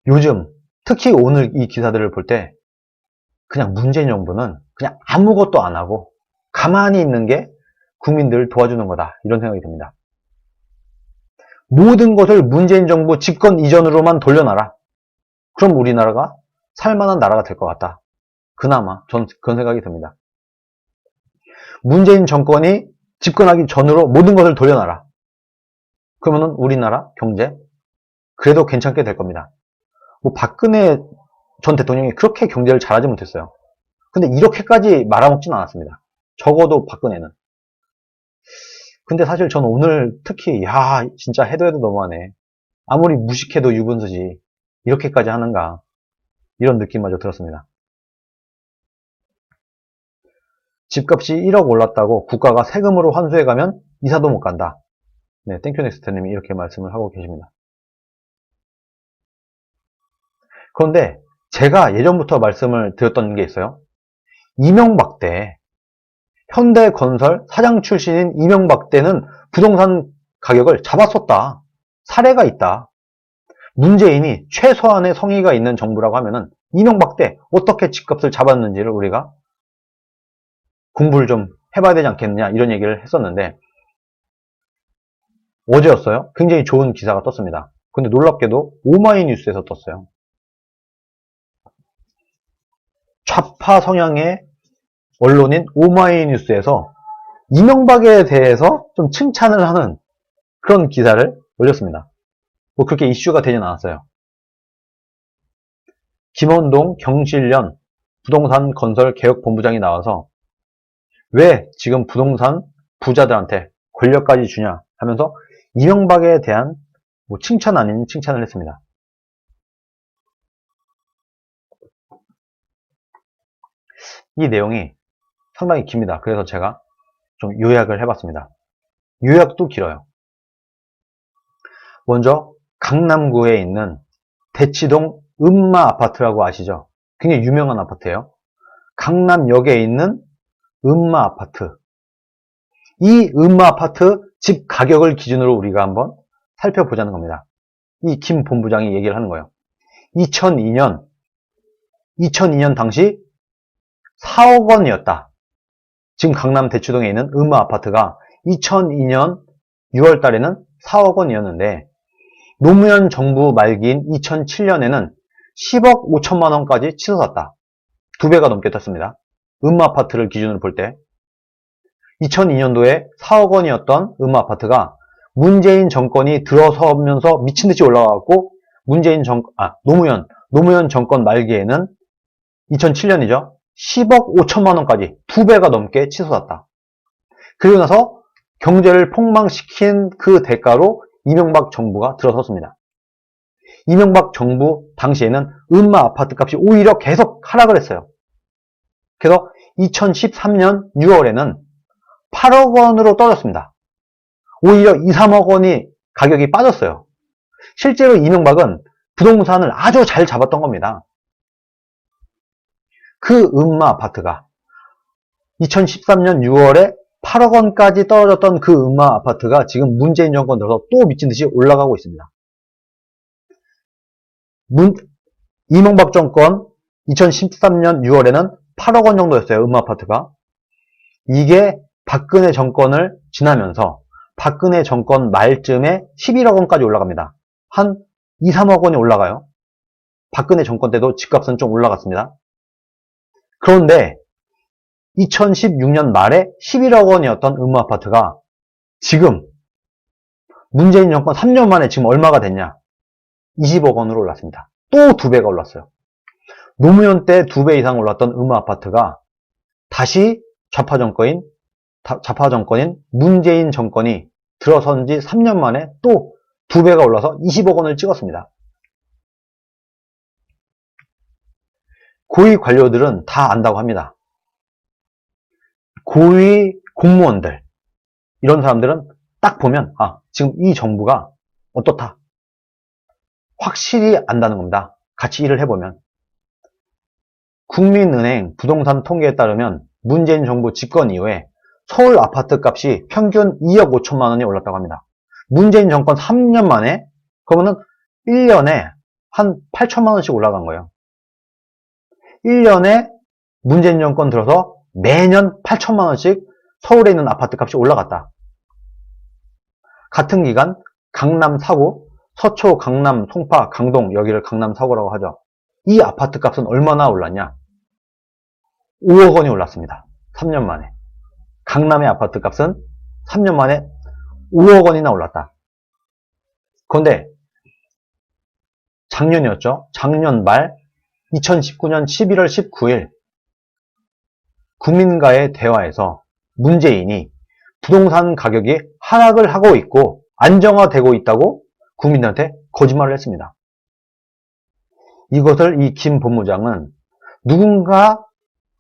요즘 특히 오늘 이 기사들을 볼 때 그냥 문재인 정부는 그냥 아무것도 안 하고 가만히 있는 게 국민들을 도와주는 거다, 이런 생각이 듭니다. 모든 것을 문재인 정부 집권 이전으로만 돌려놔라. 그럼 우리나라가 살만한 나라가 될 것 같다. 그나마 전 그런 생각이 듭니다. 문재인 정권이 집권하기 전으로 모든 것을 돌려놔라. 그러면은 우리나라 경제 그래도 괜찮게 될 겁니다. 뭐 박근혜 전 대통령이 그렇게 경제를 잘하지 못했어요. 근데 이렇게까지 말아먹진 않았습니다. 적어도 박근혜는. 근데 사실 저는 오늘 특히 진짜 해도 너무하네. 아무리 무식해도 유분수지 이렇게까지 하는가, 이런 느낌마저 들었습니다. 집값이 1억 올랐다고 국가가 세금으로 환수해가면 이사도 못 간다. 네, 땡큐넥스트님이 이렇게 말씀을 하고 계십니다. 그런데 제가 예전부터 말씀을 드렸던 게 있어요. 이명박 때, 현대건설 사장 출신인 이명박 때는 부동산 가격을 잡았었다. 사례가 있다. 문재인이 최소한의 성의가 있는 정부라고 하면은 이명박 때 어떻게 집값을 잡았는지를 우리가 공부를 좀 해봐야 되지 않겠느냐, 이런 얘기를 했었는데, 어제였어요. 굉장히 좋은 기사가 떴습니다. 근데 놀랍게도 오마이뉴스에서 떴어요. 좌파 성향의 언론인 오마이뉴스에서 이명박에 대해서 좀 칭찬을 하는 그런 기사를 올렸습니다. 뭐 그렇게 이슈가 되진 않았어요. 김원동 경실련 부동산 건설 개혁본부장이 나와서 왜 지금 부동산 부자들한테 권력까지 주냐 하면서 이명박에 대한 뭐 칭찬 아닌 칭찬을 했습니다. 이 내용이 상당히 깁니다. 그래서 제가 좀 요약을 해봤습니다. 요약도 길어요. 먼저 강남구에 있는 대치동 음마 아파트라고 아시죠? 굉장히 유명한 아파트예요. 강남역에 있는 음마 아파트. 이 음마 아파트 집 가격을 기준으로 우리가 한번 살펴보자는 겁니다. 이 김 본부장이 얘기를 하는 거예요. 2002년 당시 4억 원이었다. 지금 강남 대치동에 있는 음마 아파트가 2002년 6월 달에는 4억 원이었는데 노무현 정부 말기인 2007년에는 10억 5천만 원까지 치솟았다. 2배가 넘게 떴습니다. 음마 아파트를 기준으로 볼 때 2002년도에 4억 원이었던 음마 아파트가 문재인 정권이 들어서면서 미친듯이 올라가고 노무현 정권 말기에는 2007년이죠. 10억 5천만 원까지 2배가 넘게 치솟았다. 그리고 나서 경제를 폭망시킨 그 대가로 이명박 정부가 들어섰습니다. 이명박 정부 당시에는 음마 아파트 값이 오히려 계속 하락을 했어요. 그래서 2013년 6월에는 8억 원으로 떨어졌습니다. 오히려 2, 3억 원이 가격이 빠졌어요. 실제로 이명박은 부동산을 아주 잘 잡았던 겁니다. 그 음마 아파트가 2013년 6월에 8억 원까지 떨어졌던 그 음마 아파트가 지금 문재인 정권 들어서 또 미친 듯이 올라가고 있습니다. 이명박 정권 2013년 6월에는 8억 원 정도였어요. 음마 아파트가. 이게 박근혜 정권을 지나면서 박근혜 정권 말쯤에 11억 원까지 올라갑니다. 한 2, 3억 원이 올라가요. 박근혜 정권 때도 집값은 좀 올라갔습니다. 그런데 2016년 말에 11억 원이었던 음마 아파트가 지금 문재인 정권 3년 만에 지금 얼마가 됐냐? 20억 원으로 올랐습니다. 또 2배가 올랐어요. 노무현 때 2배 이상 올랐던 음마 아파트가 다시 좌파 정권인 문재인 정권이 들어선 지 3년 만에 또 2배가 올라서 20억 원을 찍었습니다. 고위 관료들은 다 안다고 합니다. 고위 공무원들, 이런 사람들은 딱 보면 지금 이 정부가 어떻다, 확실히 안다는 겁니다. 같이 일을 해보면. 국민은행 부동산 통계에 따르면 문재인 정부 집권 이후에 서울 아파트 값이 평균 2억 5천만 원이 올랐다고 합니다. 문재인 정권 3년 만에, 그러면은 1년에 한 8천만 원씩 올라간 거예요. 1년에 문재인 정권 들어서 매년 8천만 원씩 서울에 있는 아파트 값이 올라갔다. 같은 기간 강남 사구, 서초, 강남, 송파, 강동, 여기를 강남 사구라고 하죠. 이 아파트 값은 얼마나 올랐냐? 5억 원이 올랐습니다. 3년 만에. 강남의 아파트 값은 3년 만에 5억 원이나 올랐다. 그런데 작년이었죠. 작년 말 2019년 11월 19일 국민과의 대화에서 문재인이 부동산 가격이 하락을 하고 있고 안정화되고 있다고 국민들한테 거짓말을 했습니다. 이것을 이 김 본부장은 누군가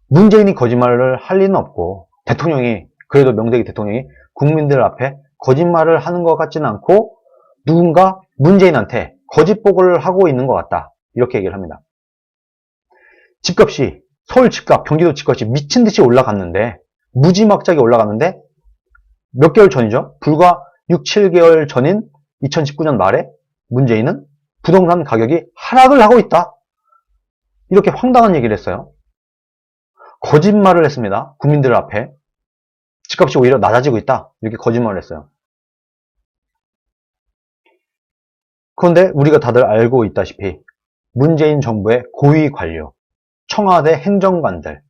문재인이 거짓말을 할 리는 없고 대통령이 그래도 명색이 대통령이 국민들 앞에 거짓말을 하는 것 같지는 않고 누군가 문재인한테 거짓보고를 하고 있는 것 같다. 이렇게 얘기를 합니다. 집값이 서울 집값, 경기도 집값이 미친 듯이 올라갔는데 무지막지하게 올라갔는데 몇 개월 전이죠? 불과 6, 7개월 전인 2019년 말에 문재인은 부동산 가격이 하락을 하고 있다. 이렇게 황당한 얘기를 했어요. 거짓말을 했습니다. 국민들 앞에. 집값이 오히려 낮아지고 있다. 이렇게 거짓말을 했어요. 그런데 우리가 다들 알고 있다시피 문재인 정부의 고위 관료, 청와대 행정관들,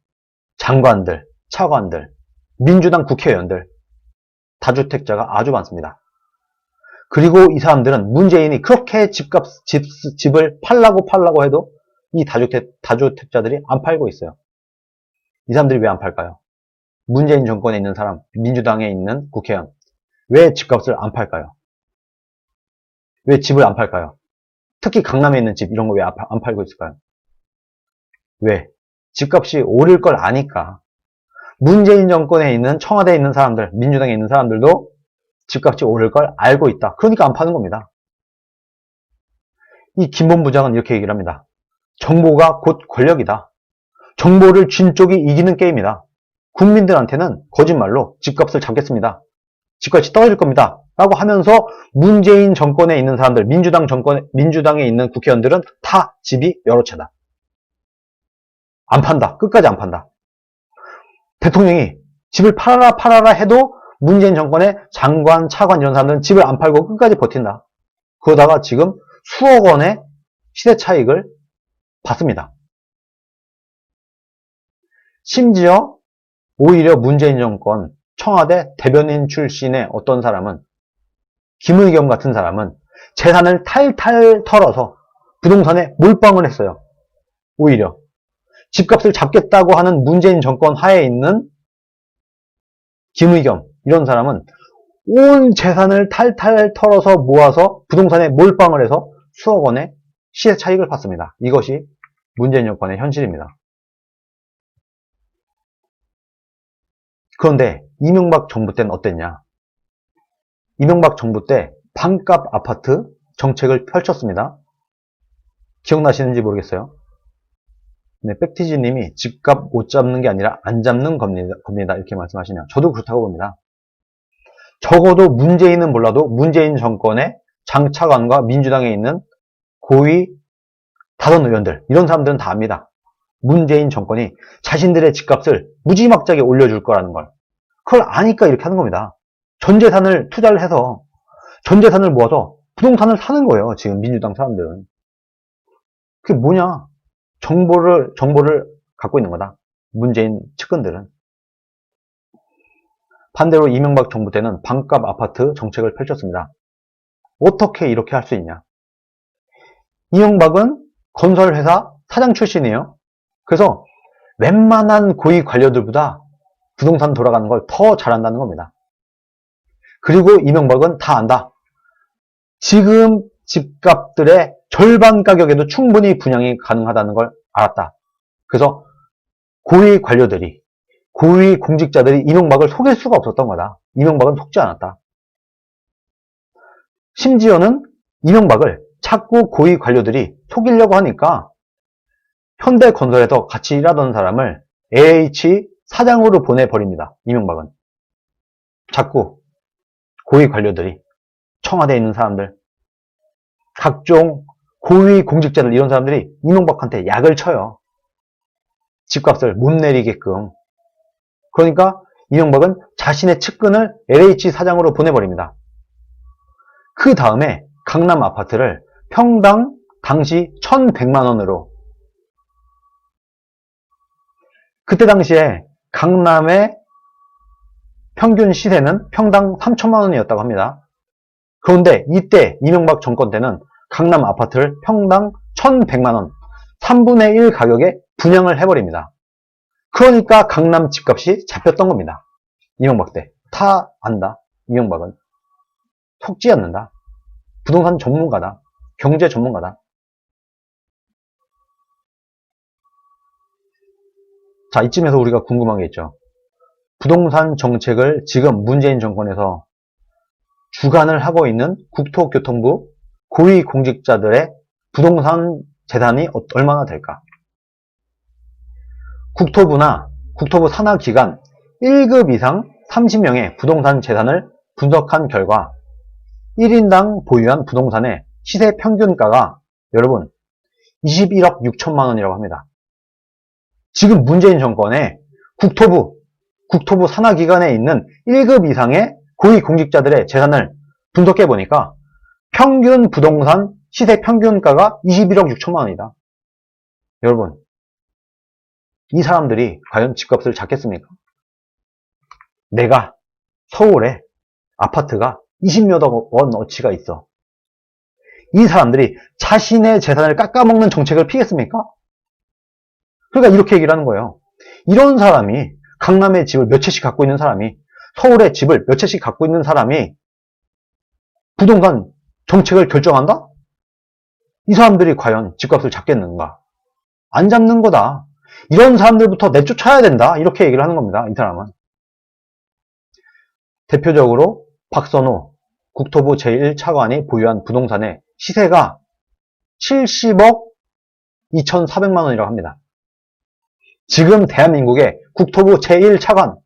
장관들, 차관들, 민주당 국회의원들, 다주택자가 아주 많습니다. 그리고 이 사람들은 문재인이 그렇게 집을 팔라고 해도 이 다주택자들이 안 팔고 있어요. 이 사람들이 왜 안 팔까요? 문재인 정권에 있는 사람, 민주당에 있는 국회의원, 왜 집값을 안 팔까요? 왜 집을 안 팔까요? 특히 강남에 있는 집, 이런 거 왜 안 팔고 있을까요? 왜? 집값이 오를 걸 아니까. 문재인 정권에 있는 청와대에 있는 사람들, 민주당에 있는 사람들도 집값이 오를 걸 알고 있다. 그러니까 안 파는 겁니다. 이 김 본부장은 이렇게 얘기를 합니다. 정보가 곧 권력이다. 정보를 쥔 쪽이 이기는 게임이다. 국민들한테는 거짓말로 집값을 잡겠습니다. 집값이 떨어질 겁니다. 라고 하면서 문재인 정권에 있는 사람들, 민주당에 있는 국회의원들은 다 집이 여러 채다. 안 판다. 끝까지 안 판다. 대통령이 집을 팔아라 해도 문재인 정권의 장관, 차관 이런 사람들은 집을 안 팔고 끝까지 버틴다. 그러다가 지금 수억 원의 시세 차익을 받습니다. 심지어 오히려 문재인 정권 청와대 대변인 출신의 어떤 사람은 김의겸 같은 사람은 재산을 탈탈 털어서 부동산에 몰빵을 했어요. 오히려 집값을 잡겠다고 하는 문재인 정권 하에 있는 김의겸 이런 사람은 온 재산을 탈탈 털어서 모아서 부동산에 몰빵을 해서 수억 원의 시세 차익을 받습니다. 이것이 문재인 정권의 현실입니다. 그런데 이명박 정부 때는 어땠냐? 이명박 정부 때 반값 아파트 정책을 펼쳤습니다. 기억나시는지 모르겠어요. 네, 백티지님이 집값 못 잡는 게 아니라 안 잡는 겁니다. 이렇게 말씀하시네요. 저도 그렇다고 봅니다. 적어도 문재인은 몰라도 문재인 정권의 장차관과 민주당에 있는 고위 다선 의원들 이런 사람들은 다 압니다. 문재인 정권이 자신들의 집값을 무지막지하게 올려줄 거라는 걸. 그걸 아니까 이렇게 하는 겁니다. 전 재산을 투자를 해서 전 재산을 모아서 부동산을 사는 거예요. 지금 민주당 사람들은. 그게 뭐냐? 정보를 갖고 있는 거다. 문재인 측근들은. 반대로 이명박 정부 때는 반값 아파트 정책을 펼쳤습니다. 어떻게 이렇게 할 수 있냐? 이명박은 건설회사 사장 출신이에요. 그래서 웬만한 고위 관료들보다 부동산 돌아가는 걸 더 잘한다는 겁니다. 그리고 이명박은 다 안다. 지금 집값들의 절반 가격에도 충분히 분양이 가능하다는 걸 알았다. 그래서 고위 관료들이, 고위 공직자들이 이명박을 속일 수가 없었던 거다. 이명박은 속지 않았다. 심지어는 이명박을 자꾸 고위 관료들이 속이려고 하니까 현대건설에서 같이 일하던 사람을 AH 사장으로 보내버립니다. 이명박은. 자꾸 고위 관료들이 청와대에 있는 사람들, 각종 고위 공직자들 이런 사람들이 이명박한테 약을 쳐요. 집값을 못 내리게끔. 그러니까 이명박은 자신의 측근을 LH 사장으로 보내버립니다. 그 다음에 강남 아파트를 평당 당시 1,100만 원으로, 그때 당시에 강남의 평균 시세는 평당 3천만 원이었다고 합니다. 그런데 이때 이명박 정권 때는 강남 아파트를 평당 1,100만 원, 3분의 1 가격에 분양을 해버립니다. 그러니까 강남 집값이 잡혔던 겁니다. 이명박 때. 다 안다. 이명박은. 속지 않는다. 부동산 전문가다. 경제 전문가다. 자, 이쯤에서 우리가 궁금한 게 있죠. 부동산 정책을 지금 문재인 정권에서 주관을 하고 있는 국토교통부 고위공직자들의 부동산 재산이 얼마나 될까? 국토부 산하기관 1급 이상 30명의 부동산 재산을 분석한 결과 1인당 보유한 부동산의 시세 평균가가 여러분 21억 6천만 원이라고 합니다. 지금 문재인 정권의 국토부 산하기관에 있는 1급 이상의 고위공직자들의 재산을 분석해 보니까 평균 부동산 시세 평균가가 21억 6천만 원이다. 여러분, 이 사람들이 과연 집값을 잡겠습니까? 내가 서울에 아파트가 20몇억 원어치가 있어. 이 사람들이 자신의 재산을 깎아먹는 정책을 피겠습니까? 그러니까 이렇게 얘기를 하는 거예요. 이런 사람이, 강남에 집을 몇 채씩 갖고 있는 사람이, 서울에 집을 몇 채씩 갖고 있는 사람이 부동산 정책을 결정한다? 이 사람들이 과연 집값을 잡겠는가? 안 잡는 거다. 이런 사람들부터 내쫓아야 된다. 이렇게 얘기를 하는 겁니다. 이 사람은. 대표적으로 박선호 국토부 제1차관이 보유한 부동산의 시세가 70억 2,400만 원이라고 합니다. 지금 대한민국의 국토부 제1차관,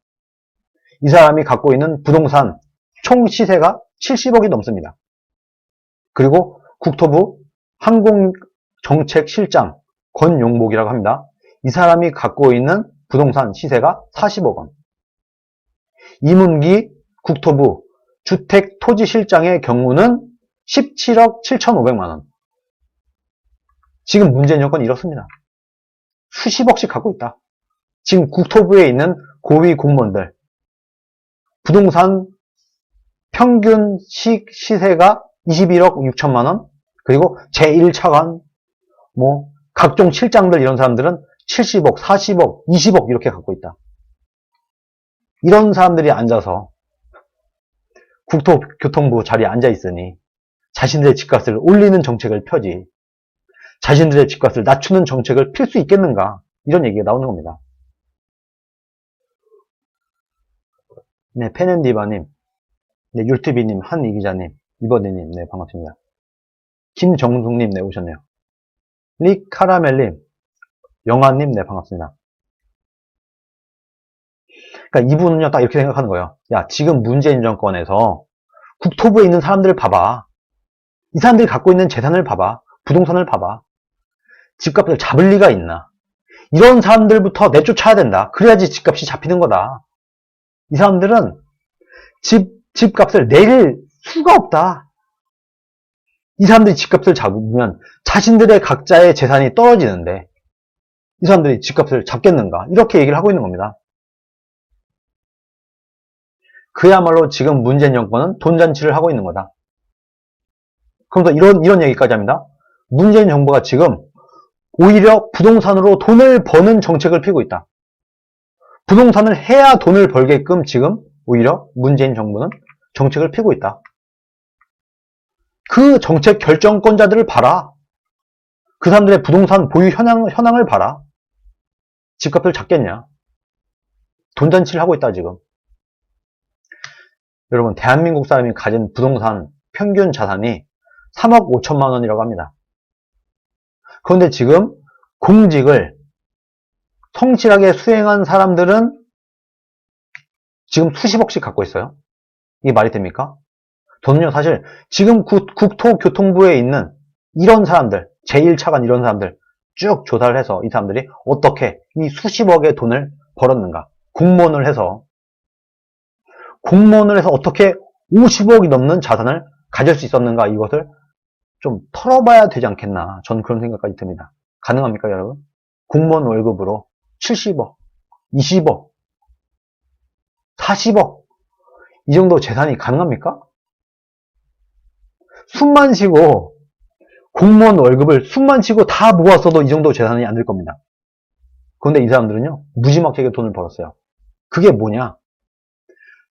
이 사람이 갖고 있는 부동산 총 시세가 70억이 넘습니다. 그리고 국토부 항공정책실장 권용복이라고 합니다. 이 사람이 갖고 있는 부동산 시세가 40억 원. 이문기 국토부 주택토지실장의 경우는 17억 7,500만 원. 지금 문재인 정권이 이렇습니다. 수십억씩 갖고 있다. 지금 국토부에 있는 고위 공무원들, 부동산 평균 시세가 21억 6천만 원, 그리고 제1차관, 각종 실장들 이런 사람들은 70억, 40억, 20억 이렇게 갖고 있다. 이런 사람들이 앉아서 국토교통부 자리에 앉아 있으니 자신들의 집값을 올리는 정책을 펴지, 자신들의 집값을 낮추는 정책을 필 수 있겠는가? 이런 얘기가 나오는 겁니다. 네, 펜앤디바님, 네, 율트비님, 한이기자님, 이버디님, 네, 반갑습니다. 김정숙님, 네, 오셨네요. 리카라멜님, 영아님, 네, 반갑습니다. 그러니까 이분은요, 딱 이렇게 생각하는 거예요. 야, 지금 문재인 정권에서 국토부에 있는 사람들을 봐봐. 이 사람들이 갖고 있는 재산을 봐봐. 부동산을 봐봐. 집값을 잡을 리가 있나? 이런 사람들부터 내쫓아야 된다. 그래야지 집값이 잡히는 거다. 이 사람들은 집값을 내릴 수가 없다. 이 사람들이 집값을 잡으면 자신들의 각자의 재산이 떨어지는데 이 사람들이 집값을 잡겠는가? 이렇게 얘기를 하고 있는 겁니다. 그야말로 지금 문재인 정권은 돈잔치를 하고 있는 거다. 그러면서 이런 얘기까지 합니다. 문재인 정부가 지금 오히려 부동산으로 돈을 버는 정책을 피고 있다. 부동산을 해야 돈을 벌게끔 지금 오히려 문재인 정부는 정책을 피고 있다. 그 정책 결정권자들을 봐라. 그 사람들의 부동산 보유 현황을 봐라. 집값을 잡겠냐? 돈잔치를 하고 있다 지금. 여러분, 대한민국 사람이 가진 부동산 평균 자산이 3억 5천만 원이라고 합니다. 그런데 지금 공직을 성실하게 수행한 사람들은 지금 수십억씩 갖고 있어요. 이게 말이 됩니까? 저는요, 사실 지금 국토교통부에 있는 이런 사람들, 제1차관 이런 사람들 쭉 조사를 해서 이 사람들이 어떻게 이 수십억의 돈을 벌었는가. 공무원을 해서 어떻게 50억이 넘는 자산을 가질 수 있었는가, 이것을 좀 털어봐야 되지 않겠나. 전 그런 생각까지 듭니다. 가능합니까, 여러분? 공무원 월급으로 70억, 20억, 40억 이 정도 재산이 가능합니까? 숨만 쉬고 공무원 월급을 숨만 쉬고 다 모았어도 이 정도 재산이 안 될 겁니다. 그런데 이 사람들은요, 무지막지하게 돈을 벌었어요. 그게 뭐냐?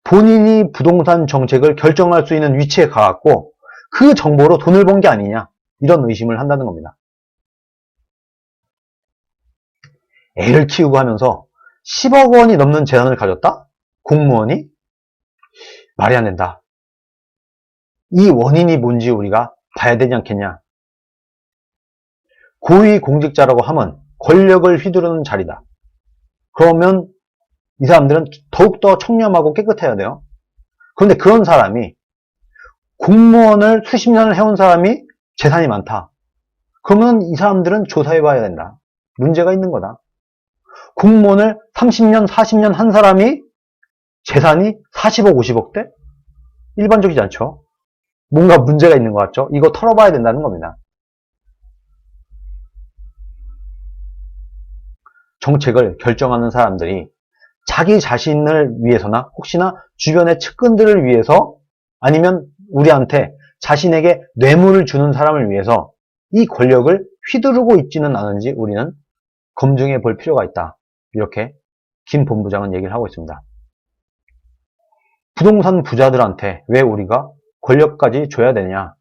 본인이 부동산 정책을 결정할 수 있는 위치에 가갖고 그 정보로 돈을 번 게 아니냐, 이런 의심을 한다는 겁니다. 애를 키우고 하면서 10억 원이 넘는 재산을 가졌다? 공무원이? 말이 안 된다. 이 원인이 뭔지 우리가 봐야 되지 않겠냐. 고위공직자라고 하면 권력을 휘두르는 자리다. 그러면 이 사람들은 더욱더 청렴하고 깨끗해야 돼요. 그런데 그런 사람이, 공무원을 수십 년을 해온 사람이 재산이 많다. 그러면 이 사람들은 조사해봐야 된다. 문제가 있는 거다. 공무원을 30년, 40년 한 사람이 재산이 40억, 50억대? 일반적이지 않죠? 뭔가 문제가 있는 것 같죠? 이거 털어봐야 된다는 겁니다. 정책을 결정하는 사람들이 자기 자신을 위해서나 혹시나 주변의 측근들을 위해서, 아니면 우리한테 자신에게 뇌물을 주는 사람을 위해서 이 권력을 휘두르고 있지는 않은지 우리는 검증해 볼 필요가 있다. 이렇게 김 본부장은 얘기를 하고 있습니다. 부동산 부자들한테 왜 우리가 권력까지 줘야 되냐?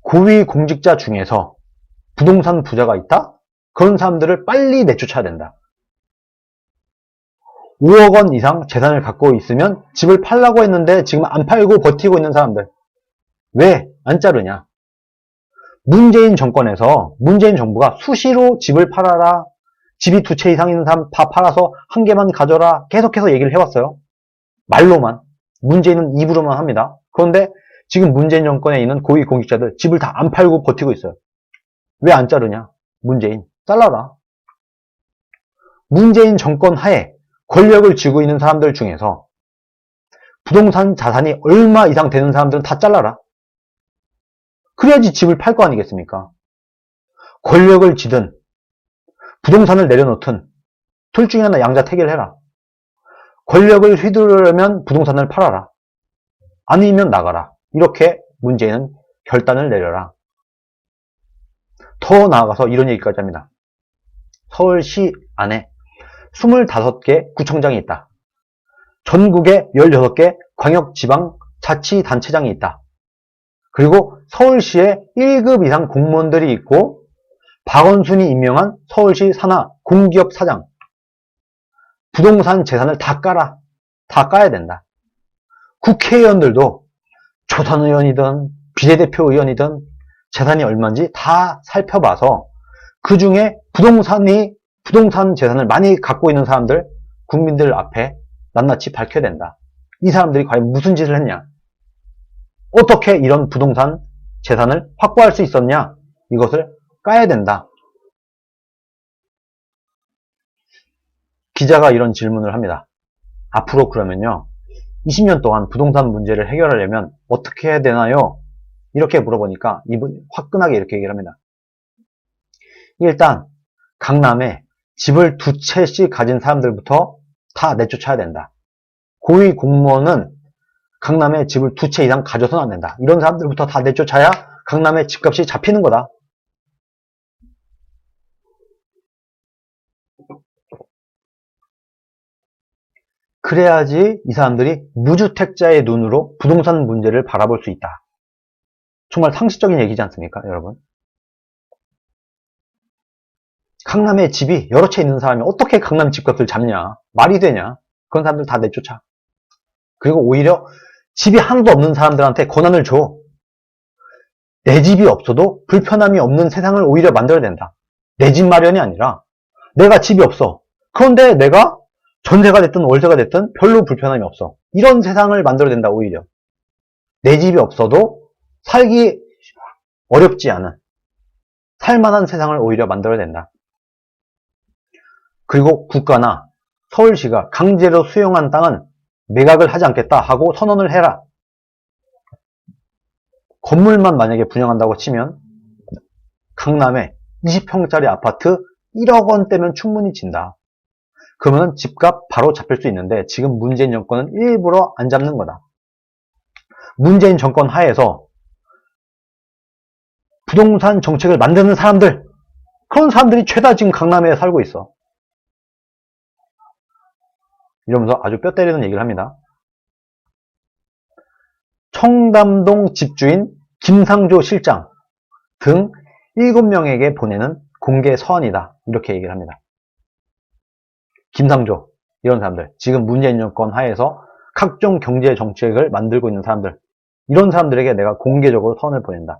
고위공직자 중에서 부동산 부자가 있다? 그런 사람들을 빨리 내쫓아야 된다. 5억 원 이상 재산을 갖고 있으면 집을 팔라고 했는데 지금 안 팔고 버티고 있는 사람들, 왜 안 자르냐? 문재인 정권에서 문재인 정부가 수시로 집을 팔아라, 집이 2채 이상 있는 사람 다 팔아서 한 개만 가져라, 계속해서 얘기를 해왔어요. 말로만. 문재인은 입으로만 합니다. 그런데 지금 문재인 정권에 있는 고위공직자들 집을 다 안 팔고 버티고 있어요. 왜 안 자르냐? 문재인 잘라라. 문재인 정권 하에 권력을 쥐고 있는 사람들 중에서 부동산 자산이 얼마 이상 되는 사람들은 다 잘라라. 그래야지 집을 팔 거 아니겠습니까? 권력을 쥐든 부동산을 내려놓든 둘 중에 하나 양자택일을 해라. 권력을 휘두르려면 부동산을 팔아라. 아니면 나가라. 이렇게 문재인은 결단을 내려라. 더 나아가서 이런 얘기까지 합니다. 서울시 안에 25개 구청장이 있다. 전국에 16개 광역지방자치단체장이 있다. 그리고 서울시에 1급 이상 공무원들이 있고 박원순이 임명한 서울시 산하 공기업 사장, 부동산 재산을 다 까라. 다 까야 된다. 국회의원들도 초선 의원이든 비례대표 의원이든 재산이 얼마인지 다 살펴봐서 그 중에 부동산 재산을 많이 갖고 있는 사람들, 국민들 앞에 낱낱이 밝혀야 된다. 이 사람들이 과연 무슨 짓을 했냐? 어떻게 이런 부동산 재산을 확보할 수 있었냐? 이것을 까야 된다. 기자가 이런 질문을 합니다. 앞으로 그러면요, 20년 동안 부동산 문제를 해결하려면 어떻게 해야 되나요? 이렇게 물어보니까 이분이 화끈하게 이렇게 얘기를 합니다. 일단 강남에 집을 2채씩 가진 사람들부터 다 내쫓아야 된다. 고위 공무원은 강남에 집을 2채 이상 가져서는 안 된다. 이런 사람들부터 다 내쫓아야 강남의 집값이 잡히는 거다. 그래야지 이 사람들이 무주택자의 눈으로 부동산 문제를 바라볼 수 있다. 정말 상식적인 얘기지 않습니까, 여러분? 강남에 집이 여러 채 있는 사람이 어떻게 강남 집값을 잡냐? 말이 되냐? 그런 사람들 다 내쫓아. 그리고 오히려 집이 하나도 없는 사람들한테 권한을 줘. 내 집이 없어도 불편함이 없는 세상을 오히려 만들어야 된다. 내 집 마련이 아니라 내가 집이 없어. 그런데 내가 전세가 됐든 월세가 됐든 별로 불편함이 없어. 이런 세상을 만들어야 된다, 오히려. 내 집이 없어도 살기 어렵지 않은 살만한 세상을 오히려 만들어야 된다. 그리고 국가나 서울시가 강제로 수용한 땅은 매각을 하지 않겠다 하고 선언을 해라. 건물만 만약에 분양한다고 치면 강남에 20평짜리 아파트 1억 원대면 충분히 진다. 그러면 집값 바로 잡힐 수 있는데 지금 문재인 정권은 일부러 안 잡는 거다. 문재인 정권 하에서 부동산 정책을 만드는 사람들, 그런 사람들이 죄다 지금 강남에 살고 있어. 이러면서 아주 뼈 때리는 얘기를 합니다. 청담동 집주인 김상조 실장 등 7명에게 보내는 공개 서한이다. 이렇게 얘기를 합니다. 김상조, 이런 사람들, 지금 문재인 정권 하에서 각종 경제 정책을 만들고 있는 사람들, 이런 사람들에게 내가 공개적으로 서한을 보낸다.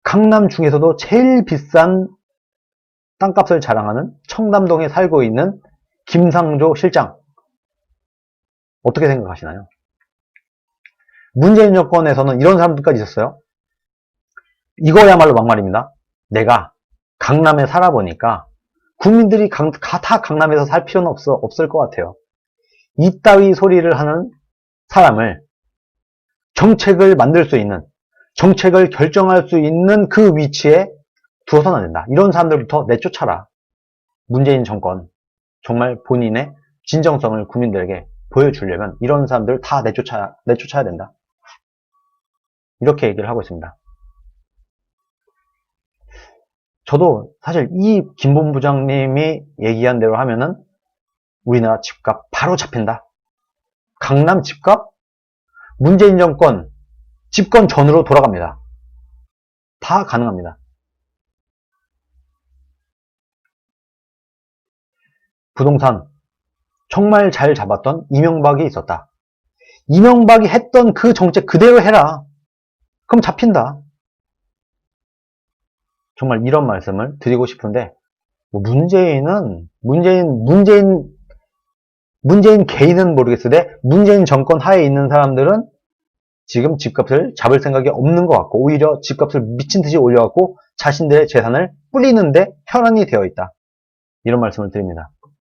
강남 중에서도 제일 비싼 땅값을 자랑하는 청담동에 살고 있는 김상조 실장, 어떻게 생각하시나요? 문재인 정권에서는 이런 사람들까지 있었어요. 이거야말로 막말입니다. 내가 강남에 살아보니까 국민들이 다 강남에서 살 필요는 없을 것 같아요. 이따위 소리를 하는 사람을 정책을 만들 수 있는, 정책을 결정할 수 있는 그 위치에 두어서는 안 된다. 이런 사람들부터 내쫓아라. 문재인 정권 정말 본인의 진정성을 국민들에게 보여주려면 이런 사람들 다 내쫓아야 된다. 이렇게 얘기를 하고 있습니다. 저도 사실 이 김 본부장님이 얘기한 대로 하면은 우리나라 집값 바로 잡힌다. 강남 집값 문재인 정권 집권 전으로 돌아갑니다. 다 가능합니다. 부동산 정말 잘 잡았던 이명박이 있었다. 이명박이 했던 그 정책 그대로 해라. 그럼 잡힌다. 정말 이런 말씀을 드리고 싶은데, 문재인 개인은 모르겠으되 문재인 정권 하에 있는 사람들은 지금 집값을 잡을 생각이 없는 것 같고 오히려 집값을 미친 듯이 올려갖고 자신들의 재산을 뿌리는데 혈안이 되어 있다. 이런 말씀을 드립니다.